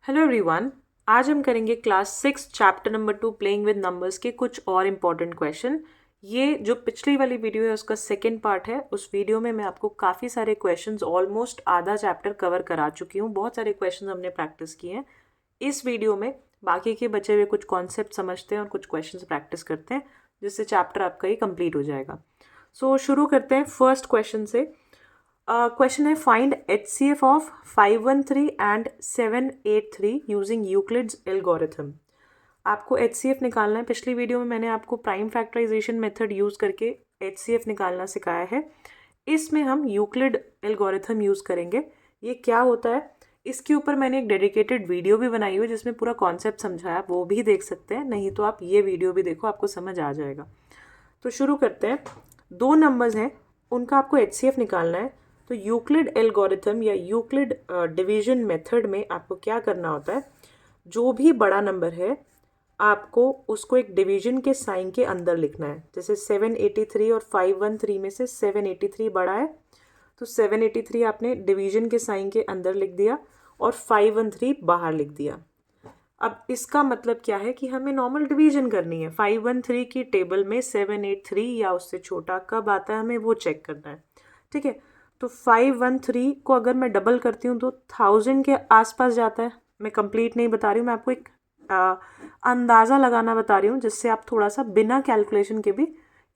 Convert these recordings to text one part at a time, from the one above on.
Hello everyone. आज हम करेंगे class 6 chapter number 2 playing with numbers के कुछ और इम्पॉर्टेंट क्वेश्चन। ये जो पिछली वाली वीडियो है उसका सेकंड पार्ट है। उस वीडियो में मैं आपको काफ़ी सारे क्वेश्चंस ऑलमोस्ट आधा चैप्टर कवर करा चुकी हूँ। बहुत सारे क्वेश्चंस हमने प्रैक्टिस किए हैं। इस वीडियो में बाकी के बचे हुए कुछ कॉन्सेप्ट समझते हैं और कुछ क्वेश्चन प्रैक्टिस करते हैं, जिससे चैप्टर आपका ये कंप्लीट हो जाएगा। सो शुरू करते हैं फर्स्ट क्वेश्चन से। क्वेश्चन है find HCF of 513 and 783 using Euclid's algorithm. आपको HCF निकालना है। पिछली वीडियो में मैंने आपको प्राइम फैक्टराइजेशन मेथड यूज़ करके HCF निकालना सिखाया है। इसमें हम यूक्लिड एल्गोरिथम यूज़ करेंगे। ये क्या होता है, इसके ऊपर मैंने एक डेडिकेटेड वीडियो भी बनाई हुई है जिसमें पूरा कॉन्सेप्ट समझाया, वो भी देख सकते हैं। नहीं तो आप ये वीडियो भी देखो, आपको समझ आ जाएगा। तो शुरू करते हैं। दो नंबर्स हैं, उनका आपको HCF निकालना है। तो यूक्लिड एल्गोरिथम या यूक्लिड डिवीजन मेथड में आपको क्या करना होता है, जो भी बड़ा नंबर है आपको उसको एक डिवीजन के साइन के अंदर लिखना है। जैसे 783 और 513 में से 783 बड़ा है, तो 783 आपने डिवीजन के साइन के अंदर लिख दिया और 513 बाहर लिख दिया। अब इसका मतलब क्या है कि हमें नॉर्मल डिवीजन करनी है। 513 की टेबल में 783 या उससे छोटा कब आता है हमें वो चेक करना है। ठीक है, तो 513 को अगर मैं डबल करती हूँ तो 1000 के आसपास जाता है। मैं कंप्लीट नहीं बता रही हूँ, मैं आपको एक अंदाज़ा लगाना बता रही हूँ, जिससे आप थोड़ा सा बिना कैलकुलेशन के भी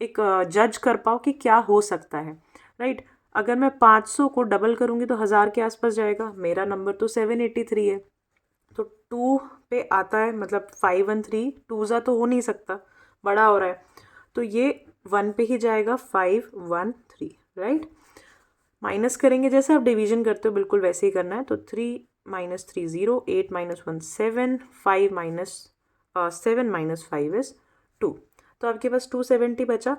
एक जज कर पाओ कि क्या हो सकता है। राइट, अगर मैं 500 को डबल करूँगी तो 1000 के आसपास जाएगा। मेरा नंबर तो 783 है, तो 2 पे आता है, मतलब 513 2 ज़ा तो हो नहीं सकता, बड़ा हो रहा है, तो ये 1 पे ही जाएगा, 513। राइट, माइनस करेंगे जैसे आप डिवीजन करते हो बिल्कुल वैसे ही करना है। तो 3 minus 3 0, 8 minus 1 7, 5 minus 7 minus 5 is 2। तो आपके पास 270 बचा।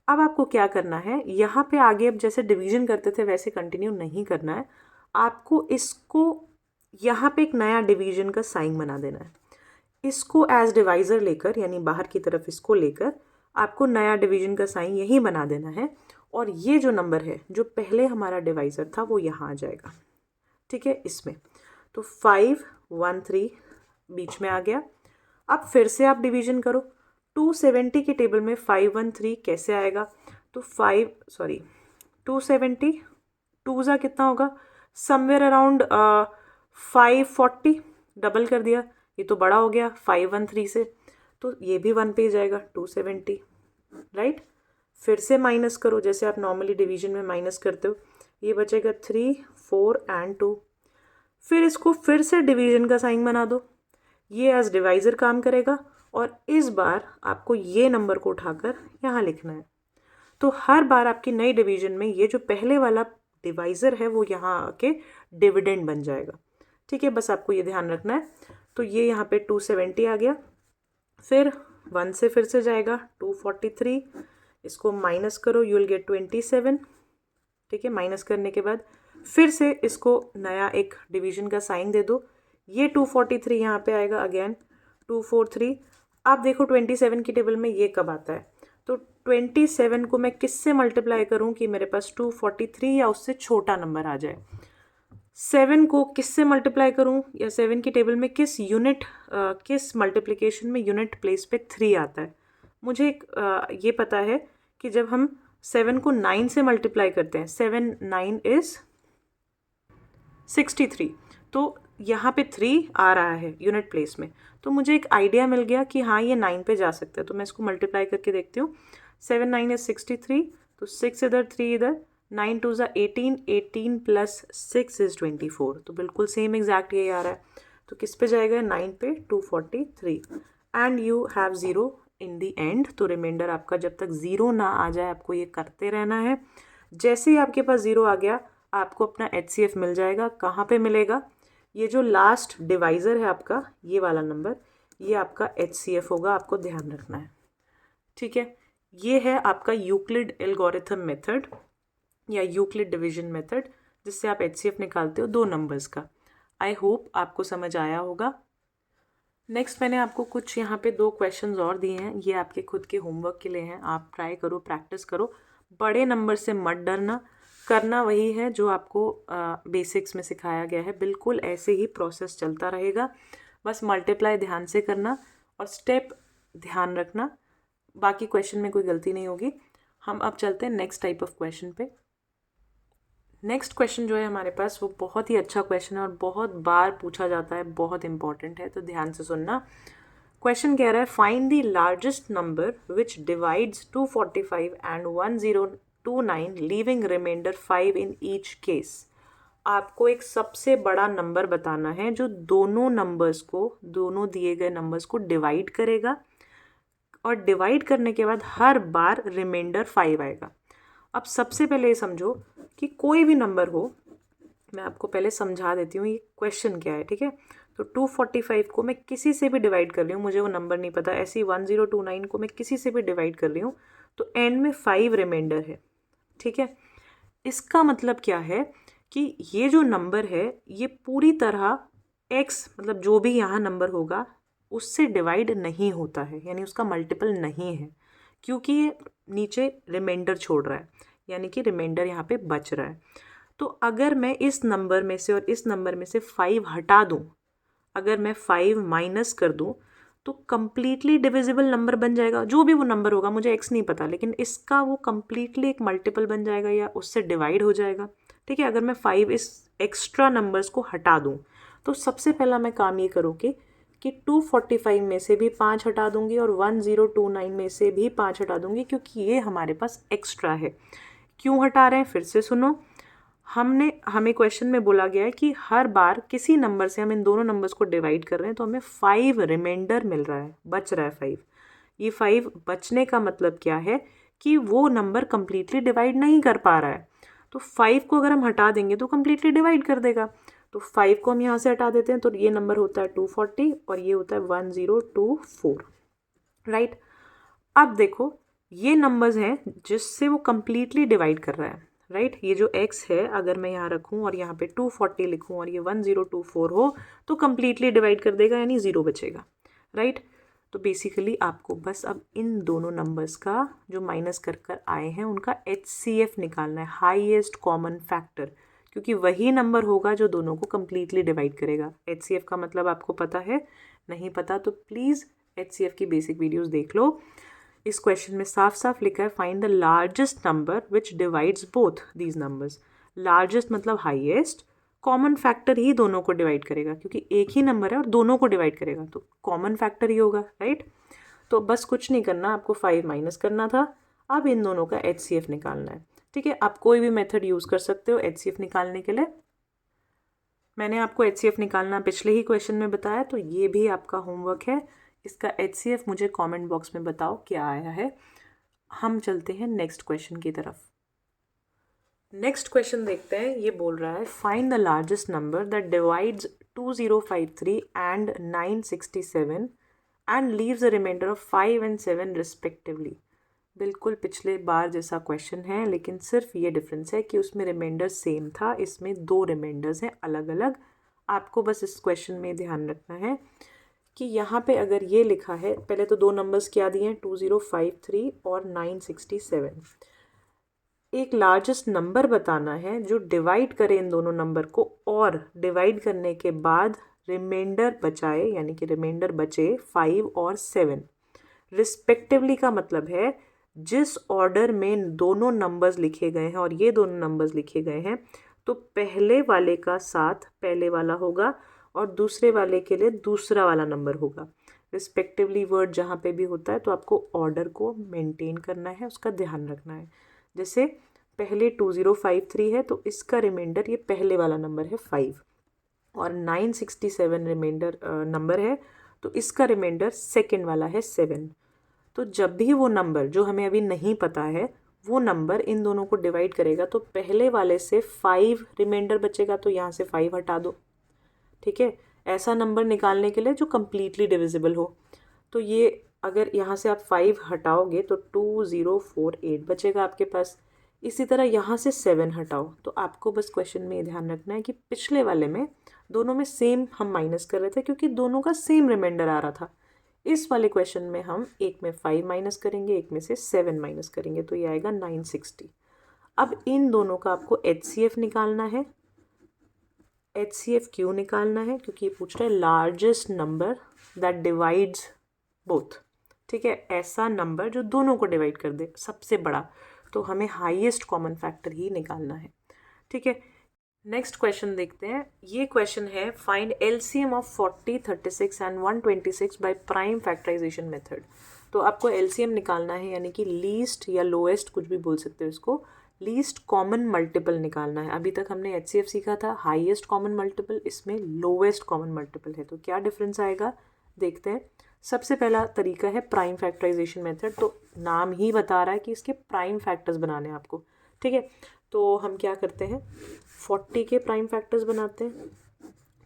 अब आपको क्या करना है, यहाँ पे आगे अब जैसे डिवीजन करते थे वैसे कंटिन्यू नहीं करना है। आपको इसको यहाँ पे एक नया डिवीजन का साइन बना देना है। इसको एज डिवाइज़र लेकर, यानी बाहर की तरफ इसको लेकर आपको नया डिवीजन का साइन यही बना देना है। और ये जो नंबर है जो पहले हमारा डिवाइज़र था वो यहाँ आ जाएगा। ठीक है, इसमें तो 513 बीच में आ गया। अब फिर से आप डिवीजन करो। 270 की टेबल में 513 कैसे आएगा, तो 270 2 ज़ा कितना होगा, समवेयर अराउंड 540। डबल कर दिया, ये तो बड़ा हो गया 513 से, तो ये भी 1 पे ही जाएगा 270। राइट, फिर से माइनस करो जैसे आप नॉर्मली डिवीजन में माइनस करते हो। ये बचेगा 3 4 एंड 2। फिर इसको फिर से डिवीजन का साइन बना दो, ये एज डिवाइज़र काम करेगा। और इस बार आपको ये नंबर को उठाकर यहाँ लिखना है। तो हर बार आपकी नई डिवीजन में ये जो पहले वाला डिवाइज़र है वो यहाँ आके डिविडेंड बन जाएगा। ठीक है, बस आपको ये ध्यान रखना है। तो ये यहाँ पे 270 आ गया। फिर 1 से फिर से जाएगा 243, इसको माइनस करो, यू विल गेट 27। ठीक है, माइनस करने के बाद फिर से इसको नया एक डिवीजन का साइन दे दो। ये 243 यहाँ पे आएगा, अगेन 243। आप देखो 27 की टेबल में ये कब आता है, तो 27 को मैं किससे मल्टीप्लाई करूँ कि मेरे पास 243 या उससे छोटा नंबर आ जाए। 7 को किससे मल्टीप्लाई करूँ, या 7 की टेबल में किस यूनिट किस मल्टीप्लिकेशन में यूनिट प्लेस पे 3 आता है। मुझे ये पता है कि जब हम 7 को 9 से मल्टीप्लाई करते हैं, 7 9 इज़ 63, तो यहाँ पे 3 आ रहा है यूनिट प्लेस में। तो मुझे एक आइडिया मिल गया कि हाँ ये 9 पे जा सकता है। तो मैं इसको मल्टीप्लाई करके देखती हूँ। 7 9 इज़ 63, तो 6 इधर 3 इधर, 9 2 ज़ा 18, 18 प्लस 6 इज़ 24। तो बिल्कुल सेम एग्जैक्ट यही आ रहा है। तो किस पे जाएगा, 9 पे 243। And you have zero in the and. तो रिमाइंडर आपका जब तक ज़ीरो ना आ जाए आपको ये करते रहना है। जैसे ही आपके पास ज़ीरो आ गया आपको अपना HCF मिल जाएगा। कहाँ पे मिलेगा, ये जो लास्ट डिवाइज़र है आपका, ये वाला नंबर, ये आपका HCF होगा, आपको ध्यान रखना है। ठीक है, ये है आपका यूक्लिड एल्गोरिथम मेथड या यूक्लिड डिवीजन मेथड, जिससे आप HCF निकालते हो दो नंबर्स का। आई होप आपको समझ आया होगा। नेक्स्ट मैंने आपको कुछ यहाँ पे 2 क्वेश्चंस और दिए हैं, ये आपके खुद के होमवर्क के लिए हैं। आप ट्राई करो, प्रैक्टिस करो। बड़े नंबर से मत डरना, करना वही है जो आपको बेसिक्स में सिखाया गया है, बिल्कुल ऐसे ही प्रोसेस चलता रहेगा। बस मल्टीप्लाई ध्यान से करना और स्टेप ध्यान रखना, बाकी क्वेश्चन में कोई गलती नहीं होगी। हम अब चलते हैं नेक्स्ट टाइप ऑफ क्वेश्चन पे। नेक्स्ट क्वेश्चन जो है हमारे पास वो बहुत ही अच्छा क्वेश्चन है और बहुत बार पूछा जाता है, बहुत इंपॉर्टेंट है, तो ध्यान से सुनना। क्वेश्चन कह रहा है find the largest number which divides 245 and 1029 leaving remainder 5 in each case. आपको एक सबसे बड़ा नंबर बताना है जो दोनों नंबर्स को, दोनों दिए गए नंबर्स को डिवाइड करेगा और डिवाइड करने के बाद हर बार रिमाइंडर 5 आएगा। अब सबसे पहले ये समझो कि कोई भी नंबर हो, मैं आपको पहले समझा देती हूँ ये क्वेश्चन क्या है, ठीक है। तो 245 को मैं किसी से भी डिवाइड कर रही हूँ, मुझे वो नंबर नहीं पता, ऐसी 1029 को मैं किसी से भी डिवाइड कर रही हूँ, तो एंड में 5 रिमाइंडर है, ठीक है। इसका मतलब क्या है कि ये जो नंबर है ये पूरी तरह x, मतलब जो भी यहाँ नंबर होगा उससे डिवाइड नहीं होता है, यानी उसका मल्टीपल नहीं है, क्योंकि ये नीचे रिमाइंडर छोड़ रहा है, यानी कि रिमाइंडर यहाँ पे बच रहा है। तो अगर मैं इस नंबर में से और इस नंबर में से 5 हटा दूँ, अगर मैं 5 माइनस कर दूँ, तो कम्प्लीटली डिविजिबल नंबर बन जाएगा। जो भी वो नंबर होगा, मुझे x नहीं पता, लेकिन इसका वो कम्प्लीटली एक मल्टीपल बन जाएगा या उससे डिवाइड हो जाएगा, ठीक है। अगर मैं 5 इस एक्स्ट्रा नंबर्स को हटा दूँ, तो सबसे पहला मैं काम ये करूँगी कि 245 में से भी 5 हटा दूँगी और 1029 में से भी 5 हटा दूँगी, क्योंकि ये हमारे पास एक्स्ट्रा है। क्यों हटा रहे हैं, फिर से सुनो। हमें क्वेश्चन में बोला गया है कि हर बार किसी नंबर से हम इन दोनों नंबर्स को डिवाइड कर रहे हैं, तो हमें 5 रिमाइंडर मिल रहा है, बच रहा है 5। ये 5 बचने का मतलब क्या है कि वो नंबर कम्प्लीटली डिवाइड नहीं कर पा रहा है। तो 5 को अगर हम हटा देंगे तो कम्प्लीटली डिवाइड कर देगा। तो 5 को हम यहाँ से हटा देते हैं, तो ये नंबर होता है 240 और ये होता है 1024, राइट। अब देखो ये नंबर्स हैं जिससे वो कम्प्लीटली डिवाइड कर रहा है, राइट। ये जो x है अगर मैं यहाँ रखूँ और यहाँ पे 240 लिखूँ और ये 1024 हो, तो कम्प्लीटली डिवाइड कर देगा, यानी 0 बचेगा, राइट। तो बेसिकली आपको बस अब इन दोनों नंबर्स का जो माइनस कर कर आए हैं उनका HCF निकालना है, हाईएस्ट कॉमन फैक्टर, क्योंकि वही नंबर होगा जो दोनों को कम्प्लीटली डिवाइड करेगा। HCF का मतलब आपको पता है, नहीं पता तो प्लीज़ HCF की बेसिक वीडियोस देख लो। इस क्वेश्चन में साफ साफ लिखा है find the largest number which divides both these numbers. Largest मतलब हाईएस्ट, कॉमन फैक्टर ही दोनों को डिवाइड करेगा, क्योंकि एक ही नंबर है और दोनों को डिवाइड करेगा, तो कॉमन फैक्टर ही होगा, राइट। तो बस कुछ नहीं करना, आपको 5 माइनस करना था। अब इन दोनों का HCF निकालना है, ठीक है। आप कोई भी मेथड यूज़ कर सकते हो HCF निकालने के लिए। मैंने आपको HCF निकालना पिछले ही क्वेश्चन में बताया, तो ये भी आपका होमवर्क है। इसका HCF मुझे कमेंट बॉक्स में बताओ क्या आया है। हम चलते हैं नेक्स्ट क्वेश्चन की तरफ। नेक्स्ट क्वेश्चन देखते हैं, ये बोल रहा है find the largest number that divides 2053 and 967 and leaves a remainder of 5 and 7 respectively. बिल्कुल पिछले बार जैसा क्वेश्चन है, लेकिन सिर्फ ये डिफरेंस है कि उसमें रिमाइंडर सेम था, इसमें 2 रिमाइंडर्स हैं अलग अलग। आपको बस इस क्वेश्चन में ध्यान रखना है कि यहाँ पे अगर ये लिखा है, पहले तो 2 नंबर्स क्या दिए हैं, 2053 और 967। एक लार्जेस्ट नंबर बताना है जो डिवाइड करे इन दोनों नंबर को और डिवाइड करने के बाद रिमाइंडर बचाए, यानी कि रिमाइंडर बचे 5 और 7 रिस्पेक्टिवली। का मतलब है जिस ऑर्डर में दोनों नंबर्स लिखे गए हैं और ये दोनों नंबर्स लिखे गए हैं, तो पहले वाले का साथ पहले वाला होगा और दूसरे वाले के लिए दूसरा वाला नंबर होगा। रिस्पेक्टिवली वर्ड जहाँ पे भी होता है तो आपको ऑर्डर को मेंटेन करना है, उसका ध्यान रखना है। जैसे पहले 2053 है तो इसका रिमाइंडर ये पहले वाला नंबर है 5 और 967 रिमाइंडर नंबर है तो इसका रिमाइंडर सेकेंड वाला है 7। तो जब भी वो नंबर जो हमें अभी नहीं पता है वो नंबर इन दोनों को डिवाइड करेगा तो पहले वाले से 5 रिमाइंडर बचेगा, तो यहाँ से 5 हटा दो, ठीक है। ऐसा नंबर निकालने के लिए जो कम्प्लीटली डिविजिबल हो। तो ये अगर यहाँ से आप 5 हटाओगे तो 2048 बचेगा आपके पास। इसी तरह यहाँ से 7 हटाओ, तो आपको बस क्वेश्चन में ये ध्यान रखना है कि पिछले वाले में दोनों में सेम हम माइनस कर रहे थे क्योंकि दोनों का सेम रिमाइंडर आ रहा था। इस वाले क्वेश्चन में हम एक में 5 माइनस करेंगे, एक में से 7 माइनस करेंगे, तो ये आएगा 960। अब इन दोनों का आपको HCF निकालना है। HCF क्यों निकालना है? क्योंकि ये पूछ रहा है largest number that divides both. ठीक है, ऐसा नंबर जो दोनों को डिवाइड कर दे, सबसे बड़ा। तो हमें हाईएस्ट कॉमन फैक्टर ही निकालना है। ठीक है, नेक्स्ट क्वेश्चन देखते हैं। ये क्वेश्चन है find LCM of 40, 36 and 126 by prime factorization method. तो आपको LCM निकालना है, यानी कि लीस्ट या लोएस्ट, कुछ भी बोल सकते हो इसको, लीस्ट कॉमन मल्टीपल निकालना है। अभी तक हमने HCF सीखा था, हाईएस्ट कॉमन मल्टीपल, इसमें लोएस्ट कॉमन मल्टीपल है। तो क्या डिफरेंस आएगा देखते हैं। सबसे पहला तरीका है प्राइम फैक्टराइजेशन मेथड। तो नाम ही बता रहा है कि इसके प्राइम फैक्टर्स बनाने हैं आपको। ठीक है, तो हम क्या करते हैं, 40 के प्राइम फैक्टर्स बनाते हैं,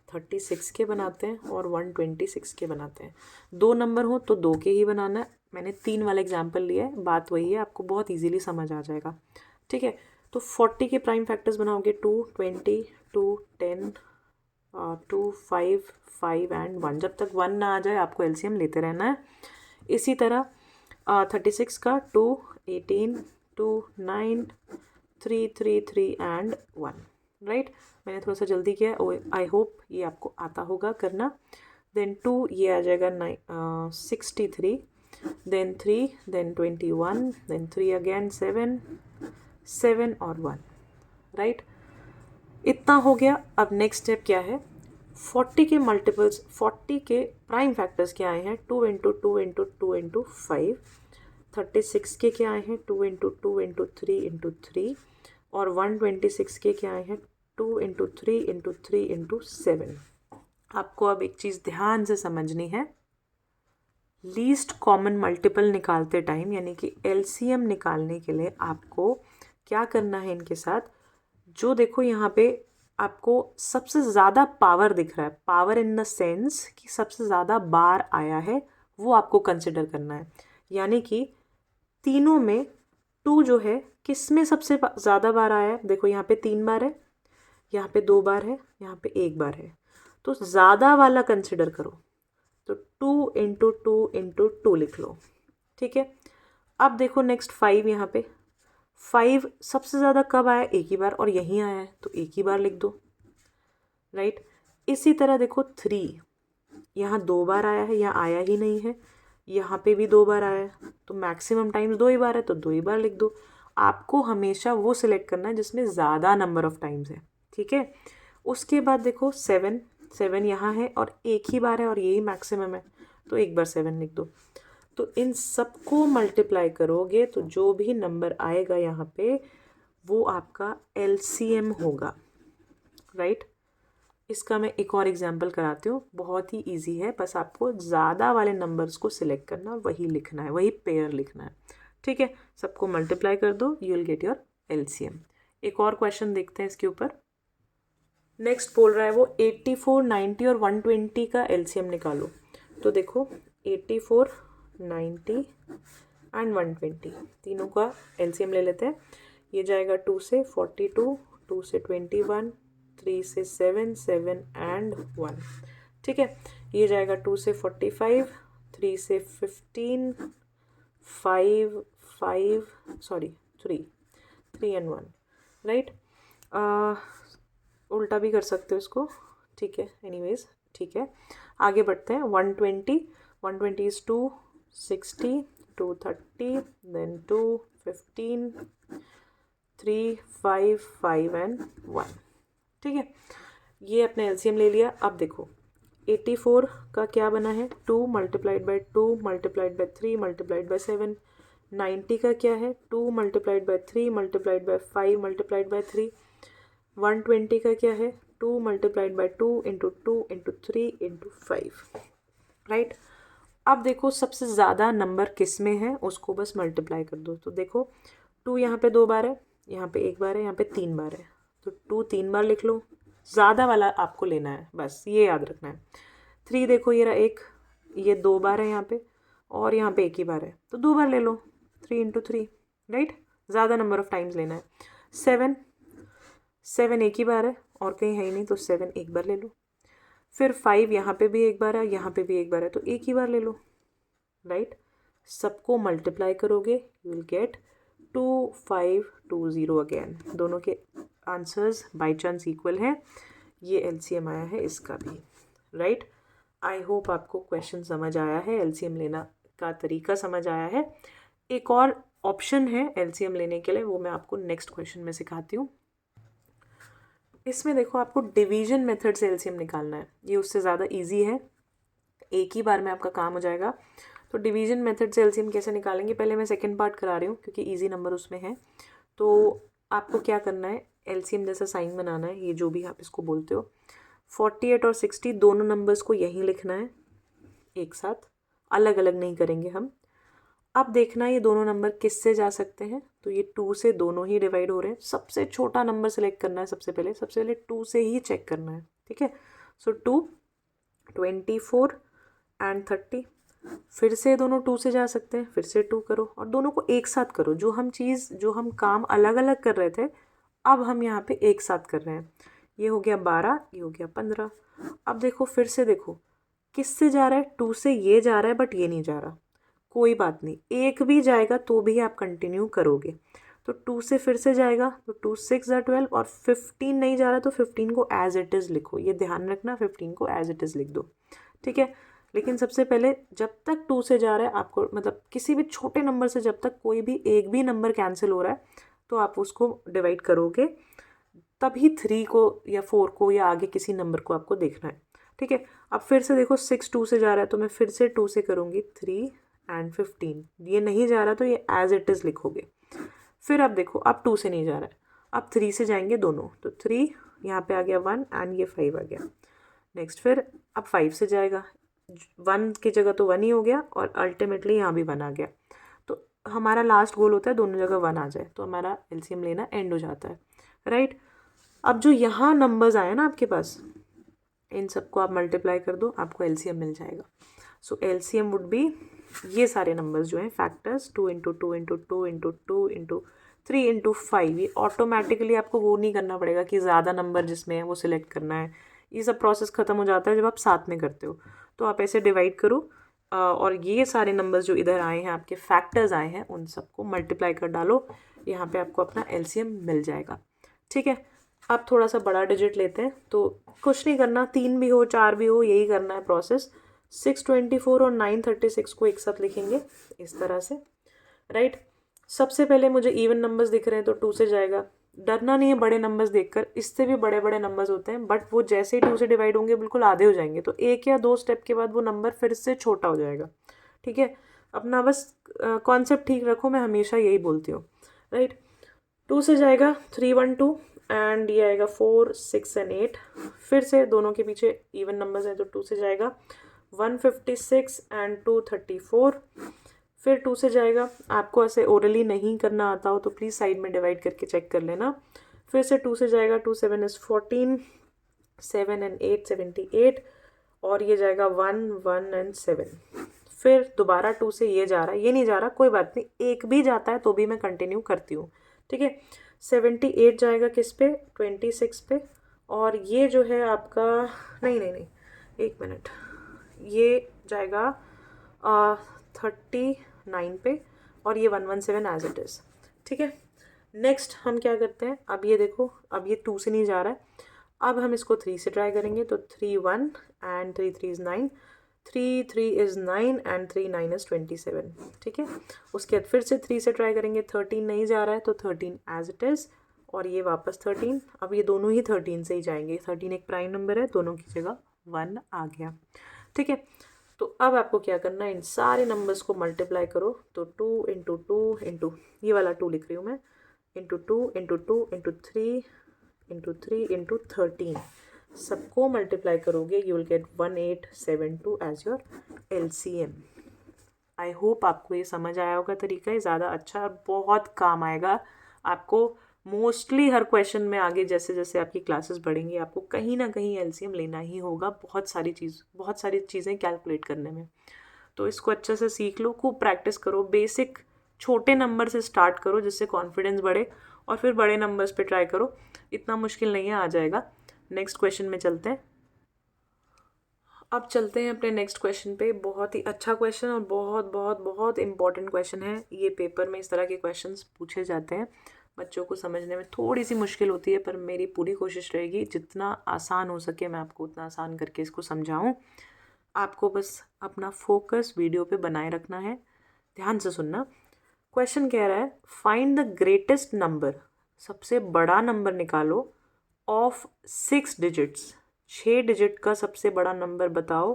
36 के बनाते हैं और 126 के बनाते हैं। 2 नंबर हो तो 2 के ही बनाना है। मैंने 3 वाला एग्जाम्पल लिया है, बात वही है, आपको बहुत इजीली समझ आ जाएगा। ठीक है, तो 40 के प्राइम फैक्टर्स बनाओगे 2, 20, 2, 10, 2, 5, 5 एंड 1। जब तक 1 ना आ जाए आपको LCM लेते रहना है। इसी तरह 36 का 2, 18, 2, 9, 3, 3, 3 एंड 1। राइट, मैंने थोड़ा सा जल्दी किया, आई होप ये आपको आता होगा करना। देन 2 ये आ जाएगा 63, देन 3, देन 21, देन 3 अगेन 7, 7 और 1। राइट, इतना हो गया। अब नेक्स्ट स्टेप क्या है, 40 के मल्टीपल्स, 40 के प्राइम फैक्टर्स क्या आए हैं, 2 इंटू 2 इंटू 2 इंटू 5। 36 के क्या आए हैं, 2 इंटू 2 इंटू 3 इंटू 3। और 126 के क्या आए हैं, 2 इंटू 3 इंटू 3 इंटू 7। आपको अब एक चीज़ ध्यान से समझनी है, लीस्ट कॉमन मल्टीपल निकालते टाइम, यानी कि LCM निकालने के लिए आपको क्या करना है इनके साथ, जो देखो यहाँ पे आपको सबसे ज़्यादा पावर दिख रहा है, पावर इन द सेंस कि सबसे ज़्यादा बार आया है, वो आपको कंसिडर करना है। यानी कि तीनों में 2 जो है, किस में सबसे ज़्यादा बार आया है, देखो यहाँ पे 3 बार है, यहाँ पे 2 बार है, यहाँ पे 1 बार है, तो ज़्यादा वाला कंसिडर करो। तो 2 इंटू 2 इंटू 2 लिख लो। ठीक है, अब देखो नेक्स्ट 5, यहाँ पे 5 सबसे ज़्यादा कब आया, एक ही बार, और यहीं आया है तो एक ही बार लिख दो। राइट, इसी तरह देखो 3 यहाँ 2 बार आया है, यहाँ आया ही नहीं है, यहाँ पे भी 2 बार आया है, तो मैक्सिमम टाइम्स 2 ही बार है तो 2 ही बार लिख दो। आपको हमेशा वो सिलेक्ट करना है जिसमें ज़्यादा नंबर ऑफ टाइम्स है। ठीक है, उसके बाद देखो 7, 7 यहाँ है और एक ही बार है और यही मैक्सिमम है, तो एक बार 7 लिख दो। तो इन सबको मल्टीप्लाई करोगे तो जो भी नंबर आएगा यहाँ पे वो आपका LCM होगा। राइट, इसका मैं एक और एग्जांपल कराती हूँ, बहुत ही इजी है, बस आपको ज़्यादा वाले नंबर्स को सिलेक्ट करना, वही लिखना है, वही पेयर लिखना है। ठीक है, सबको मल्टीप्लाई कर दो, you will get your LCM। एक और क्वेश्चन देखते हैं इसके ऊपर। नेक्स्ट बोल रहा है वो 84, 90 और 120 का LCM निकालो। तो देखो 84, 90 एंड 120 तीनों का LCM ले लेते हैं। ये जाएगा 2 से 42, 2 से 21, 3 से 7, 7 एंड 1। ठीक है, ये जाएगा 2 से 45, 3 से 15, 5, 3 एंड 1। राइट, उल्टा भी कर सकते हो इसको। ठीक है, एनीवेज ठीक है, आगे बढ़ते हैं। 120, 120 इज 2, 60, 230, देन 2, 15, 3, 5, 5 एंड 1। ठीक है, ये अपने LCM ले लिया। अब देखो 84 का क्या बना है, 2 multiplied by 2 multiplied by 3 multiplied by 7। 90 का क्या है, 2 multiplied by 3 multiplied by 5 multiplied by 3। 120 का क्या है, 2 multiplied by 2 into 2 into 3 into 5। Right, अब देखो सबसे ज़्यादा नंबर किस में है, उसको बस मल्टीप्लाई कर दो। तो देखो 2 यहाँ पे 2 बार है, यहाँ पे 1 बार है, यहाँ पे 3 बार है, तो 2 3 बार लिख लो। ज़्यादा वाला आपको लेना है, बस ये याद रखना है। 3 देखो ये रहा 1, ये 2 बार है यहाँ पे, और यहाँ पे 1 ही बार है, तो 2 बार ले लो, 3 इंटू 3। राइट, ज़्यादा नंबर ऑफ टाइम्स लेना है। 7, 7 एक ही बार है और कहीं है ही नहीं, तो 7 एक बार ले लो। फिर 5 यहाँ पे भी 1 बार है, यहाँ पे भी 1 बार है, तो 1 ही बार ले लो। राइट, सबको मल्टीप्लाई करोगे, यू विल गेट 2520 अगेन। दोनों के आंसर्स बाई चांस इक्वल हैं। ये एलसीएम आया है इसका भी, राइट। आई होप आपको क्वेश्चन समझ आया है, एलसीएम लेना का तरीका समझ आया है। एक और ऑप्शन है एलसीएम लेने के लिए, वो मैं आपको नेक्स्ट क्वेश्चन में सिखाती हूँ। इसमें देखो आपको डिवीजन मेथड से एलसीएम निकालना है, ये उससे ज़्यादा इजी है, एक ही बार में आपका काम हो जाएगा। तो डिवीजन मेथड से एलसीएम कैसे निकालेंगे, पहले मैं सेकंड पार्ट करा रही हूँ क्योंकि इजी नंबर उसमें है। तो आपको क्या करना है, एलसीएम जैसा साइन बनाना है, ये जो भी आप इसको बोलते हो। 48 और 60 दोनों नंबर्स को यहीं लिखना है एक साथ, अलग अलग नहीं करेंगे हम। अब देखना है ये दोनों नंबर किससे जा सकते हैं, तो ये 2 से दोनों ही डिवाइड हो रहे हैं। सबसे छोटा नंबर सेलेक्ट करना है, सबसे पहले 2 से ही चेक करना है, ठीक है। सो 2, 24 एंड 30, फिर से दोनों 2 से जा सकते हैं, फिर से 2 करो और दोनों को एक साथ करो। जो हम काम अलग अलग कर रहे थे, अब हम यहाँ पे एक साथ कर रहे हैं। ये हो गया 12, ये हो गया 15। अब देखो फिर से देखो किससे जा रहा है, 2 से ये जा रहा है बट ये नहीं जा रहा, कोई बात नहीं, एक भी जाएगा तो भी आप कंटिन्यू करोगे। तो 2 से फिर से जाएगा, तो 2 6 12 और 15 नहीं जा रहा तो 15 को एज इट इज़ लिखो, ये ध्यान रखना 15 को एज इट इज़ लिख दो, ठीक है। लेकिन सबसे पहले जब तक 2 से जा रहा है आपको, मतलब किसी भी छोटे नंबर से जब तक कोई भी एक भी नंबर कैंसिल हो रहा है तो आप उसको डिवाइड करोगे, तभी 3 को या 4 को या आगे किसी नंबर को आपको देखना है, ठीक है। अब फिर से देखो 6 2 से जा रहा है तो मैं फिर से 2 से करूँगी 3 एंड 15, ये नहीं जा रहा तो ये एज इट इज़ लिखोगे। फिर अब देखो अब 2 से नहीं जा रहा है, अब 3 से जाएंगे दोनों, तो 3 यहाँ पे आ गया 1 एंड ये 5 आ गया। नेक्स्ट फिर अब 5 से जाएगा, 1 की जगह तो 1 ही हो गया और अल्टीमेटली यहाँ भी 1 आ गया। तो हमारा लास्ट गोल होता है दोनों जगह 1 आ जाए, तो हमारा एलसीएम लेना एंड हो जाता है, राइट। अब जो यहाँ नंबर्स आए ना आपके पास, इन सबको आप मल्टीप्लाई कर दो, आपको एलसीएम मिल जाएगा। सो एलसीएम वुड बी ये सारे नंबर्स जो हैं फैक्टर्स, 2 × 2 × 2 × 2 × 3 × 5, ये ऑटोमेटिकली आपको वो नहीं करना पड़ेगा कि ज़्यादा नंबर जिसमें है वो सिलेक्ट करना है। ये सब प्रोसेस ख़त्म हो जाता है जब आप साथ में करते हो। तो आप ऐसे डिवाइड करो और ये सारे नंबर्स जो इधर आए हैं, आपके फैक्टर्स आए हैं, उन सबको मल्टीप्लाई कर डालो, यहाँ पे आपको अपना एलसीएम मिल जाएगा, ठीक है। अब थोड़ा सा बड़ा डिजिट लेते हैं, तो कुछ नहीं करना, 3 भी हो 4 भी हो, यही करना है प्रोसेस। 624 और 936 को एक साथ लिखेंगे इस तरह से, राइट। सबसे पहले मुझे इवन नंबर्स दिख रहे हैं तो 2 से जाएगा। डरना नहीं है बड़े नंबर्स देखकर, इससे भी बड़े बड़े नंबर्स होते हैं बट वो जैसे ही 2 से डिवाइड होंगे बिल्कुल आधे हो जाएंगे, तो 1 या 2 स्टेप के बाद वो नंबर फिर से छोटा हो जाएगा, ठीक है। अपना बस कॉन्सेप्ट ठीक रखो, मैं हमेशा यही बोलती हूँ, राइट। 2 से जाएगा 3 1 2 एंड ये आएगा 4 6 एंड 8। फिर से दोनों के पीछे इवन नंबर्स हैं तो 2 से जाएगा 156 एंड 234। फिर 2 से जाएगा, आपको ऐसे ओरली नहीं करना आता हो तो प्लीज़ साइड में डिवाइड करके चेक कर लेना। फिर से 2 से जाएगा 2 7 इज़ 14, 7 एंड 8 78 और ये जाएगा 1 1 एंड 7। फिर दोबारा 2 से ये जा रहा है, ये नहीं जा रहा, कोई बात नहीं, एक भी जाता है तो भी मैं कंटिन्यू करती हूँ, ठीक है। 78 जाएगा किस पे, 26 पे, और ये जो है आपका नहीं, एक मिनट, ये जाएगा 39 पे और ये 117 एज इट इज़, ठीक है। नेक्स्ट हम क्या करते हैं, अब ये देखो, अब ये 2 से नहीं जा रहा है, अब हम इसको 3 से ट्राई करेंगे, तो 3 1 and 3 3 is 9, 3 3 is 9 and 3 9 is 27, ठीक है। उसके बाद फिर से 3 से ट्राई करेंगे, 13 नहीं जा रहा है तो 13 एज इट इज़ और ये वापस 13, अब ये दोनों ही 13 से ही जाएंगे, 13 एक प्राइम नंबर है, दोनों की जगह 1 आ गया, ठीक है। तो अब आपको क्या करना है, इन सारे नंबर्स को मल्टीप्लाई करो, तो 2 × 2 × ये वाला 2 लिख रही हूँ मैं, × 2 × 2 × 3 × 3 × 13, सबको मल्टीप्लाई करोगे, you will get 1872 as your LCM. I hope आपको ये समझ आया होगा तरीका, ये ज़्यादा अच्छा और बहुत काम आएगा आपको। मोस्टली हर क्वेश्चन में आगे जैसे जैसे आपकी क्लासेस बढ़ेंगी आपको कहीं ना कहीं एलसीएम लेना ही होगा, बहुत सारी चीज़ें कैलकुलेट करने में। तो इसको अच्छे से सीख लो, खूब प्रैक्टिस करो, बेसिक छोटे नंबर से स्टार्ट करो जिससे कॉन्फिडेंस बढ़े और फिर बड़े नंबर्स पे ट्राई करो, इतना मुश्किल नहीं है, आ जाएगा। नेक्स्ट क्वेश्चन में चलते हैं। अब चलते हैं अपने नेक्स्ट क्वेश्चन पे। बहुत ही अच्छा क्वेश्चन और बहुत बहुत बहुत इम्पॉर्टेंट क्वेश्चन है। ये पेपर में इस तरह के क्वेश्चंस पूछे जाते हैं। बच्चों को समझने में थोड़ी सी मुश्किल होती है, पर मेरी पूरी कोशिश रहेगी जितना आसान हो सके मैं आपको उतना आसान करके इसको समझाऊं। आपको बस अपना फोकस वीडियो पे बनाए रखना है। ध्यान से सुनना। क्वेश्चन कह रहा है फाइंड द ग्रेटेस्ट नंबर, सबसे बड़ा नंबर निकालो ऑफ 6 डिजिट्स, 6 डिजिट का सबसे बड़ा नंबर बताओ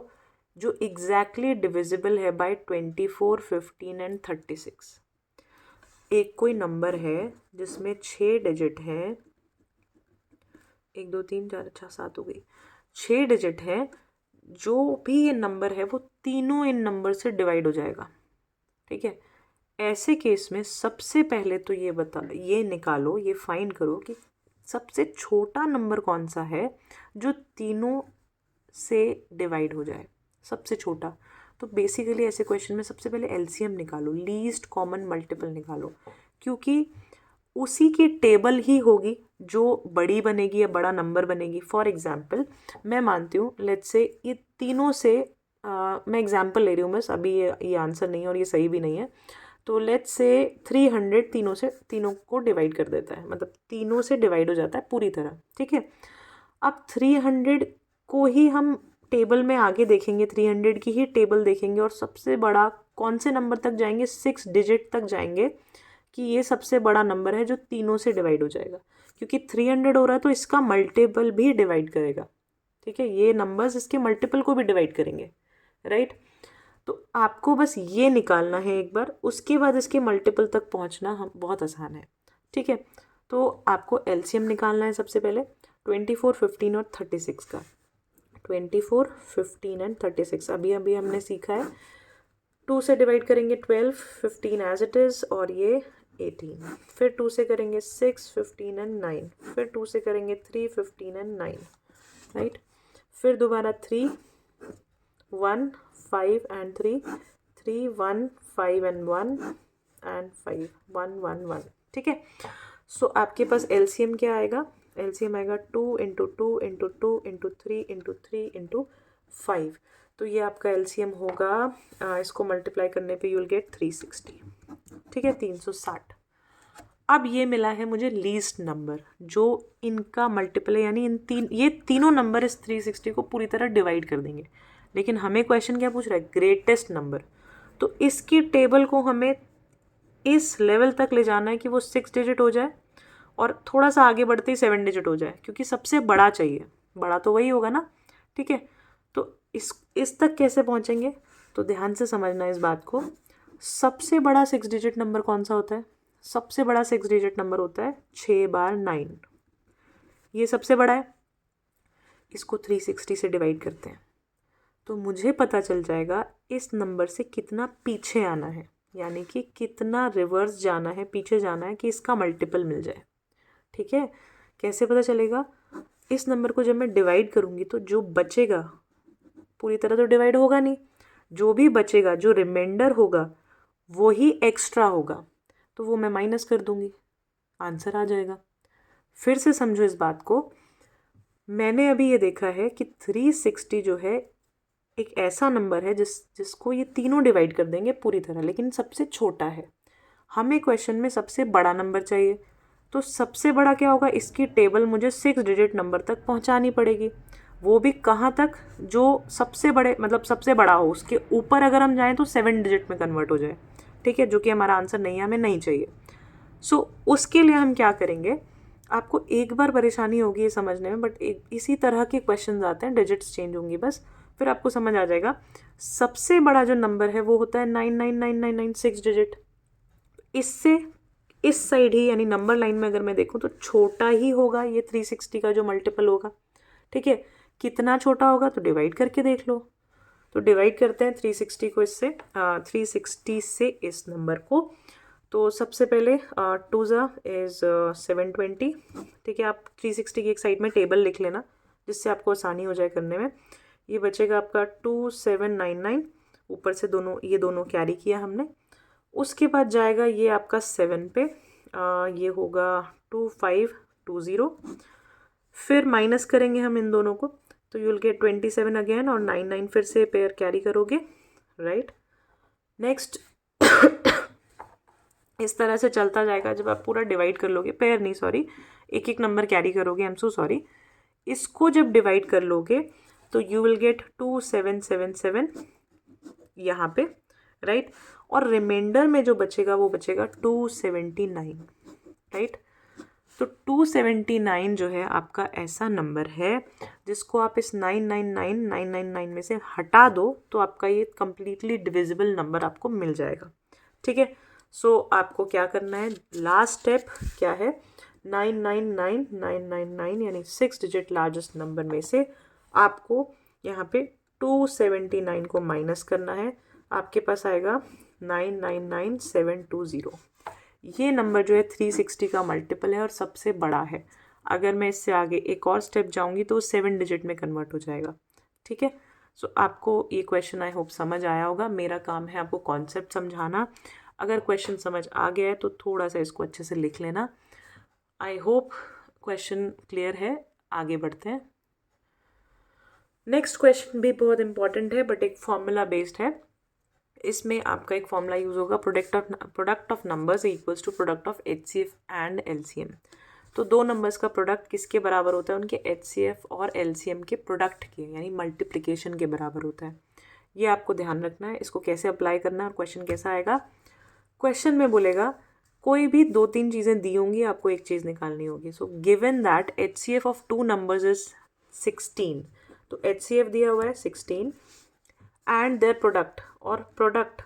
जो एग्जैक्टली डिविजिबल है बाय 24, 15 एंड 36। एक कोई नंबर है जिसमें 6 डिजिट हैं, 1 2 3 4 5 7 हो गई, 6 डिजिट है। जो भी ये नंबर है वो तीनों इन नंबर से डिवाइड हो जाएगा। ठीक है, ऐसे केस में सबसे पहले तो ये निकालो, ये फाइंड करो कि सबसे छोटा नंबर कौन सा है जो तीनों से डिवाइड हो जाए, सबसे छोटा। तो बेसिकली ऐसे क्वेश्चन में सबसे पहले एलसीएम निकालो, लीस्ट कॉमन मल्टीपल निकालो, क्योंकि उसी की टेबल ही होगी जो बड़ी बनेगी या बड़ा नंबर बनेगी। फॉर एग्जाम्पल मैं मानती हूँ लेट्स से ये तीनों से मैं एग्जाम्पल ले रही हूँ बस, अभी ये आंसर नहीं है और ये सही भी नहीं है। तो लेट्स से 300 तीनों को डिवाइड कर देता है, मतलब तीनों से डिवाइड हो जाता है पूरी तरह। ठीक है, अब 300 को ही हम टेबल में आगे देखेंगे, 300 की ही टेबल देखेंगे और सबसे बड़ा कौन से नंबर तक जाएंगे, 6 डिजिट तक जाएंगे कि ये सबसे बड़ा नंबर है जो तीनों से डिवाइड हो जाएगा। क्योंकि 300 हो रहा है तो इसका मल्टीपल भी डिवाइड करेगा। ठीक है, ये नंबर्स इसके मल्टीपल को भी डिवाइड करेंगे, राइट। तो आपको बस ये निकालना है एक बार, उसके बाद इसके मल्टीपल तक पहुंचना हम बहुत आसान है। ठीक है, तो आपको एलसीएम निकालना है सबसे पहले 24, 15 और 36 का। 24, 15 एंड 36 अभी हमने सीखा है। 2 से डिवाइड करेंगे 12, 15 एज इट इज़ और ये 18। फिर 2 से करेंगे 6, 15 एंड 9। फिर 2 से करेंगे 3, 15 एंड 9, राइट। फिर दोबारा 3, 1, 5 एंड 3, 3, 1, 5 एंड 1 एंड 5, 1, 1, 1। ठीक है, सो आपके पास एलसीएम क्या आएगा, एलसीएम आएगा 2 into 2 into 2 into 3 into 3 into 5। तो ये आपका एलसीएम होगा, इसको मल्टीप्लाई करने पे यू विल गेट 360। ठीक है, 360। अब ये मिला है मुझे लीस्ट नंबर जो इनका मल्टीपल है, यानी ये तीनों नंबर इस 360 को पूरी तरह डिवाइड कर देंगे। लेकिन हमें क्वेश्चन क्या पूछ रहा है, ग्रेटेस्ट नंबर। तो इसकी टेबल को हमें इस लेवल तक ले जाना है कि वो 6 डिजिट हो जाए और थोड़ा सा आगे बढ़ते ही 7 डिजिट हो जाए, क्योंकि सबसे बड़ा चाहिए, बड़ा तो वही होगा ना। ठीक है, तो इस तक कैसे पहुंचेंगे, तो ध्यान से समझना इस बात को। सबसे बड़ा 6 डिजिट नंबर कौन सा होता है, सबसे बड़ा 6 डिजिट नंबर होता है 6 बार 9। ये सबसे बड़ा है, इसको 360 से डिवाइड करते हैं तो मुझे पता चल जाएगा इस नंबर से कितना पीछे आना है, यानी कि कितना रिवर्स जाना है, पीछे जाना है कि इसका मल्टीपल मिल जाए। ठीक है, कैसे पता चलेगा, इस नंबर को जब मैं डिवाइड करूँगी तो जो बचेगा, पूरी तरह तो डिवाइड होगा नहीं, जो भी बचेगा, जो रिमाइंडर होगा वो ही एक्स्ट्रा होगा, तो वो मैं माइनस कर दूँगी, आंसर आ जाएगा। फिर से समझो इस बात को। मैंने अभी ये देखा है कि 360 जो है एक ऐसा नंबर है जिसको ये तीनों डिवाइड कर देंगे पूरी तरह, लेकिन सबसे छोटा है। हमें क्वेश्चन में सबसे बड़ा नंबर चाहिए, तो सबसे बड़ा क्या होगा, इसकी टेबल मुझे 6 डिजिट नंबर तक पहुंचानी पड़ेगी। वो भी कहाँ तक, जो सबसे बड़े मतलब सबसे बड़ा हो, उसके ऊपर अगर हम जाएं तो 7 डिजिट में कन्वर्ट हो जाए। ठीक है, जो कि हमारा आंसर नहीं है, हमें नहीं चाहिए। सो उसके लिए हम क्या करेंगे, आपको एक बार परेशानी होगी ये समझने में, बट इसी तरह के क्वेश्चन आते हैं, डिजिट्स चेंज होंगी बस, फिर आपको समझ आ जाएगा। सबसे बड़ा जो नंबर है वो होता है 99999, 6 डिजिट। इससे इस साइड ही, यानी नंबर लाइन में अगर मैं देखूं तो छोटा ही होगा ये 360 का जो मल्टीपल होगा। ठीक है, कितना छोटा होगा तो डिवाइड करके देख लो। तो डिवाइड करते हैं 360 को इससे, 360 से इस नंबर को। तो सबसे पहले 2 इज़ 720। ठीक है, आप 360 की एक साइड में टेबल लिख लेना जिससे आपको आसानी हो जाए करने में। ये बचेगा आपका 2799, ऊपर से ये दोनों कैरी किया हमने। उसके बाद जाएगा ये आपका 7 पे, ये होगा 2520। फिर माइनस करेंगे हम इन दोनों को, तो यू विल गेट 27 अगेन और 9 9 फिर से पेयर कैरी करोगे, राइट। नेक्स्ट इस तरह से चलता जाएगा जब आप पूरा डिवाइड कर लोगे, पेयर नहीं सॉरी, एक एक नंबर कैरी करोगे, आई एम सो सॉरी। इसको जब डिवाइड कर लोगे तो यू विल गेट 2777 यहाँ पे, राइट। और रिमाइंडर में जो बचेगा वो बचेगा 279, राइट। तो 279 जो है आपका ऐसा नंबर है जिसको आप इस 999 में से हटा दो तो आपका ये कंप्लीटली डिविजिबल नंबर आपको मिल जाएगा, ठीक है। सो आपको क्या करना है, लास्ट स्टेप क्या है, 999999 यानी 6 डिजिट लार्जेस्ट नंबर में से आपको यहाँ पे 279 को माइनस करना है, आपके पास आएगा 999720। ये नंबर जो है 360 का मल्टीपल है और सबसे बड़ा है। अगर मैं इससे आगे एक और स्टेप जाऊंगी तो 7 डिजिट में कन्वर्ट हो जाएगा, ठीक है। सो आपको ये क्वेश्चन आई होप समझ आया होगा। मेरा काम है आपको कॉन्सेप्ट समझाना। अगर क्वेश्चन समझ आ गया है तो थोड़ा सा इसको अच्छे से लिख लेना। आई होप क्वेश्चन क्लियर है। आगे बढ़ते हैं। नेक्स्ट क्वेश्चन भी बहुत इंपॉर्टेंट है बट एक फॉर्मूला बेस्ड है। इसमें आपका एक फॉर्मूला यूज होगा, product of numbers equals to product of HCF and LCM। तो दो नंबर्स का प्रोडक्ट किसके बराबर होता है, उनके HCF और LCM के प्रोडक्ट के, यानी मल्टीप्लिकेशन के बराबर होता है। ये आपको ध्यान रखना है। इसको कैसे अप्लाई करना है और क्वेश्चन कैसा आएगा। क्वेश्चन में बोलेगा कोई भी 2-3 चीज़ें दी होंगी, आपको एक चीज़ निकालनी होगी। So given that HCF of 2 numbers is 16, तो HCF दिया हुआ है 16 एंड देयर प्रोडक्ट, और प्रोडक्ट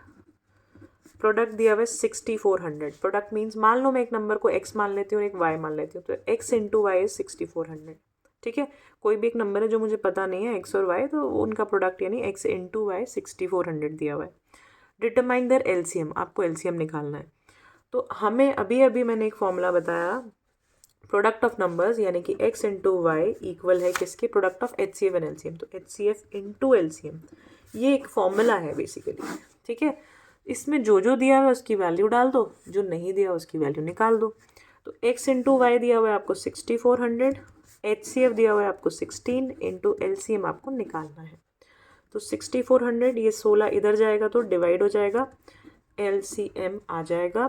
दिया हुआ है 6400। प्रोडक्ट मीन्स मान लो मैं एक नंबर को x मान लेती हूँ और एक y मान लेती हूँ, तो x इंटू वाई इज 6400, ठीक है। कोई भी एक नंबर है जो मुझे पता नहीं है x और y, तो उनका प्रोडक्ट यानी x इंटू वाई 6400 दिया हुआ है। डिटरमाइन देयर LCM, आपको LCM निकालना है। तो हमें अभी मैंने एक फॉर्मूला बताया, प्रोडक्ट ऑफ नंबर्स यानी कि x इंटू वाई इक्वल है किसके, product of HCF and LCM। तो HCF इंटू LCM ये एक फॉर्मूला है बेसिकली, ठीक है। इसमें जो जो दिया हुआ है उसकी वैल्यू डाल दो, जो नहीं दिया उसकी वैल्यू निकाल दो। तो x इंटू वाई दिया हुआ है आपको 6400, HCF दिया हुआ है आपको 16, इंटू LCM आपको निकालना है। तो 6400 ये 16 इधर जाएगा तो डिवाइड हो जाएगा, LCM आ जाएगा।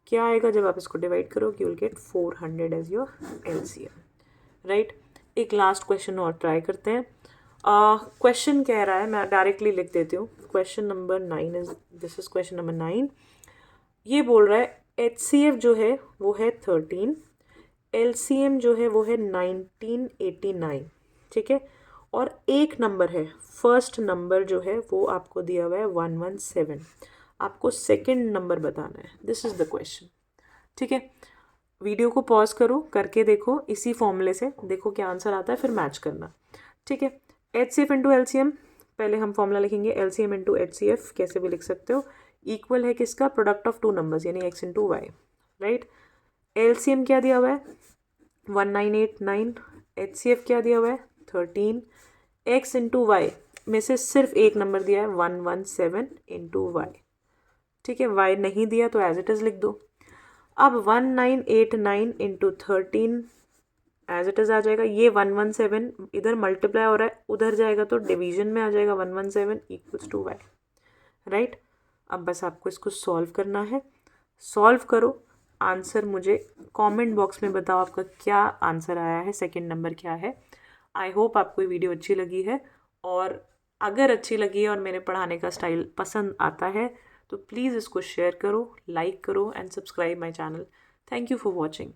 क्या आएगा जब आप इसको डिवाइड करोगे, you will get 400 as your LCM, right. एक लास्ट क्वेश्चन और ट्राई करते हैं। क्वेश्चन कह रहा है, मैं डायरेक्टली लिख देती हूँ, question number 9 is, this is question number 9। ये बोल रहा है HCF जो है वो है 13, LCM जो है वो है 1989, ठीक है। और एक नंबर है, फर्स्ट नंबर जो है वो आपको दिया हुआ है 117, आपको सेकंड नंबर बताना है। दिस इज़ द क्वेश्चन, ठीक है। वीडियो को पॉज करो, करके देखो, इसी फॉर्मूले से देखो क्या आंसर आता है, फिर मैच करना, ठीक है। HCF इंटू LCM, पहले हम फॉर्मूला लिखेंगे, LCM इंटू HCF कैसे भी लिख सकते हो, इक्वल है किसका, प्रोडक्ट ऑफ 2 नंबर्स यानी x into y, right. LCM क्या दिया हुआ है 1989, HCF क्या दिया हुआ है 13, x इंटू वाई में से सिर्फ एक नंबर दिया है 117 इंटू वाई, ठीक है। y नहीं दिया तो एज इट इज़ लिख दो। अब 1989 इंटू 13 एज इट इज़ आ जाएगा। ये 117 इधर मल्टीप्लाई हो रहा है, उधर जाएगा तो डिवीजन में आ जाएगा 117 इक्वल्स टू वाई, राइट। अब बस आपको इसको सॉल्व करना है। सॉल्व करो, आंसर मुझे कमेंट बॉक्स में बताओ आपका क्या आंसर आया है, सेकंड नंबर क्या है। आई होप आपको ये वीडियो अच्छी लगी है, और अगर अच्छी लगी है और मेरे पढ़ाने का स्टाइल पसंद आता है तो प्लीज़ इसको शेयर करो, लाइक करो and subscribe my channel. Thank you for watching.